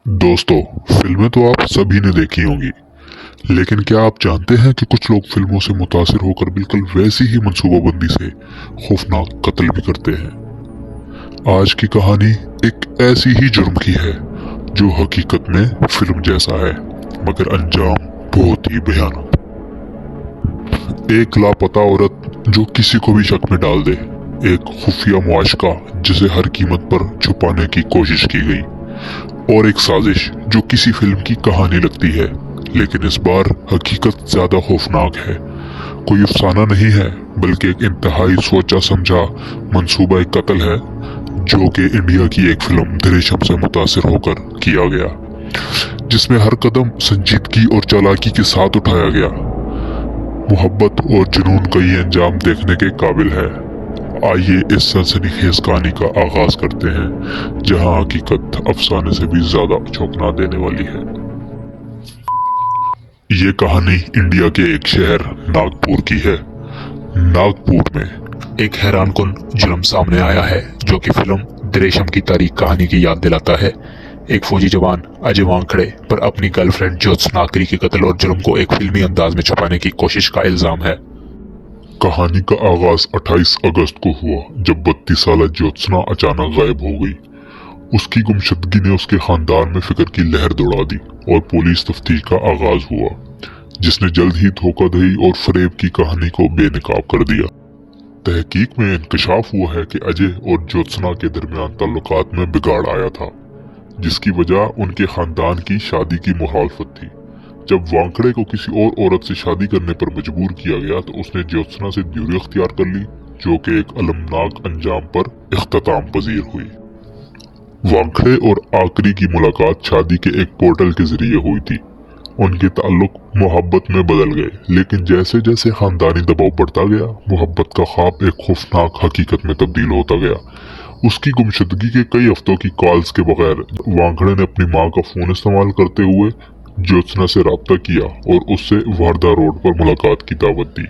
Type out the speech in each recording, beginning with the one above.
दोस्तों, फिल्में तो आप सभी ने देखी होंगी, लेकिन क्या आप जानते हैं कि कुछ लोग फिल्मों से मुतासिर होकर बिल्कुल वैसी ही मंसूबाबंदी से खौफनाक कत्ल भी करते हैं। आज की कहानी एक ऐसी ही जुर्म की है जो हकीकत में फिल्म जैसा है, मगर अंजाम बहुत ही भयानक। एक लापता औरत जो किसी को भी शक में डाल दे, एक खुफिया मुआशका जिसे हर कीमत पर छुपाने की कोशिश की गई, और एक साजिश जो किसी फिल्म की कहानी लगती है, लेकिन इस बार हकीकत ज्यादा खौफनाक है। कोई अफसाना नहीं है, बल्कि एक इंतहाई सोचा समझा मंसूबा कत्ल है जो कि इंडिया की एक फिल्म दृश्यम से मुतासिर होकर किया गया, जिसमें हर कदम संजीदगी और चालाकी के साथ उठाया गया। मोहब्बत और जुनून का ये अंजाम देखने के काबिल है। आइए इस सनसनीखेज कहानी का आगाज करते हैं, जहां हकीकत अफसाने से भी ज्यादा चौंका देने वाली है। ये कहानी इंडिया के एक शहर नागपुर की है। नागपुर में एक हैरानकुन जुर्म सामने आया है जो कि फिल्म दृश्यम की तारीख कहानी की याद दिलाता है। एक फौजी जवान अजय वानखेड़े पर अपनी गर्लफ्रेंड ज्योत्सना आकरी के कत्ल और जुर्म को एक फिल्मी अंदाज में छुपाने की कोशिश का इल्जाम है। कहानी का आगाज 28 अगस्त को हुआ, जब 32 साला ज्योत्सना अचानक गायब हो गई। उसकी गुमशुदगी ने उसके खानदान में फिक्र की लहर दौड़ा दी और पुलिस तफ्तीश का आगाज हुआ, जिसने जल्द ही धोखाधड़ी और फरेब की कहानी को बेनकाब कर दिया। तहकीक में इंकशाफ हुआ है कि अजय और ज्योत्सना के दरमियान ताल्लुकात में बिगाड़ आया था, जिसकी वजह उनके खानदान की शादी की मुखालफत थी। जब वानखेड़े को किसी और औरत से शादी करने पर मजबूर किया गया तो उसने ज्योत्सना से दूरी अख्तियार कर ली, जो कि एक अलमनाक अंजाम पर इख्तिताम पजीर हुई। वानखेड़े और आकरी की मुलाकात शादी के एक पोर्टल के जरिए हुई थी। उनके ताल्लुक मोहब्बत में बदल गए, लेकिन जैसे जैसे खानदानी दबाव बढ़ता गया, मोहब्बत का ख्वाब एक खौफनाक हकीकत में तब्दील होता गया। उसकी गुमशुदगी के कई हफ्तों की कॉल्स के बगैर वानखेड़े ने अपनी मां का फोन इस्तेमाल करते हुए ज्योत्सना से राब्ता किया और उससे वारदा रोड पर मुलाकात की दावत दी।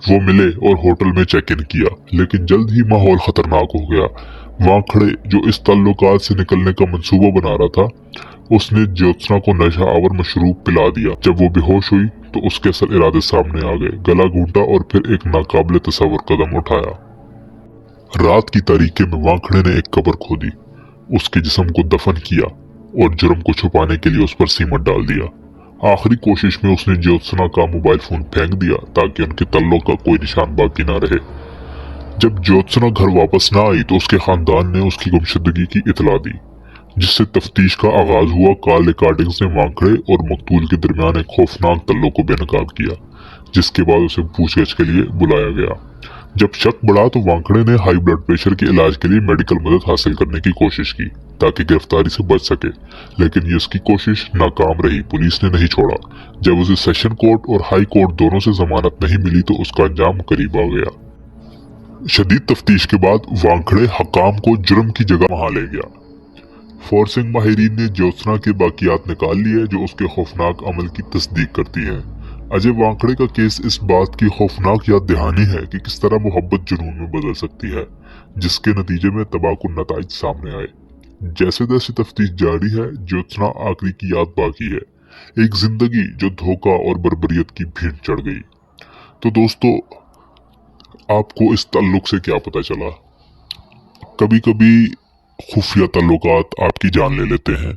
वो मिले और होटल में चेक इन किया, लेकिन जल्द ही माहौल खतरनाक हो गया। वानखेड़े जो इस ताल्लुकात से निकलने का मंसूबा बना रहा था, उसने ज्योत्सना को नशा आवर मशरूब पिला दिया। जब वो बेहोश हुई तो उसके असल इरादे सामने आ गए। गला घूंटा और फिर एक नाकाबिले तसव्वुर कदम उठाया। रात की तारीकी में वानखेड़े ने एक कब्र खोदी, उसके जिस्म को दफन किया और जुर्म को छुपाने के लिए उस पर सीमेंट डाल दिया। आखिरी कोशिश में उसने ज्योत्सना का मोबाइल फोन फेंक दिया ताकि उनके ताल्लुक का कोई निशान बाकी ना रहे। जब ज्योत्सना घर वापस ना आई तो उसके खानदान ने उसकी गुमशुदगी की इतला दी, जिससे तफ्तीश का आगाज हुआ। कॉल रिकॉर्डिंग्स ने वानखेड़े और मकतूल के दरमियान एक खौफनाक तल्लुक को बेनकाब किया, जिसके बाद उसे पूछताछ के लिए बुलाया गया। जब शक बढ़ा तो वानखेड़े ने हाई ब्लड प्रेशर के इलाज के लिए मेडिकल मदद हासिल करने की कोशिश की ताकि गिरफ्तारी से बच सके, लेकिन ये उसकी कोशिश नाकाम रही। पुलिस ने नहीं छोड़ा। जब उसे सेशन कोर्ट और हाई कोर्ट दोनों से जमानत नहीं मिली तो उसका अंजाम करीब आ गया। शदीद तफ्तीश के बाद वानखेड़े हकाम को जुर्म की जगह वहां ले गया। फोरेंसिक माहिरीन ने ज्योत्सना के बाकियात निकाल लिए जो उसके खौफनाक अमल की तस्दीक करती है। अजय वानखेड़े का केस इस बात की खौफनाक याद दहानी है कि किस तरह मोहब्बत जुनून में बदल सकती है, जिसके नतीजे में तबाहकुन नताइज सामने आए। जैसे जैसे तफ्तीश जारी है, ज्योत्सना आकरी की याद बाकी है, एक जिंदगी जो धोखा और बर्बरियत की भीड़ चढ़ गई। तो दोस्तों, आपको इस ताल्लुक से क्या पता चला? कभी कभी खुफिया ताल्लुकात आपकी जान ले लेते हैं।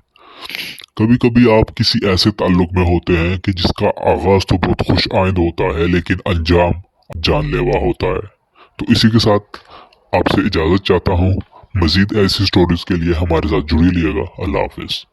कभी कभी आप किसी ऐसे ताल्लुक में होते हैं कि जिसका आगाज तो बहुत खुश आइंद होता है, लेकिन अंजाम जानलेवा होता है। तो इसी के साथ आपसे इजाजत चाहता हूँ। मजीद ऐसी स्टोरीज के लिए हमारे साथ जुड़े रहिएगा। अल्लाह हाफिज।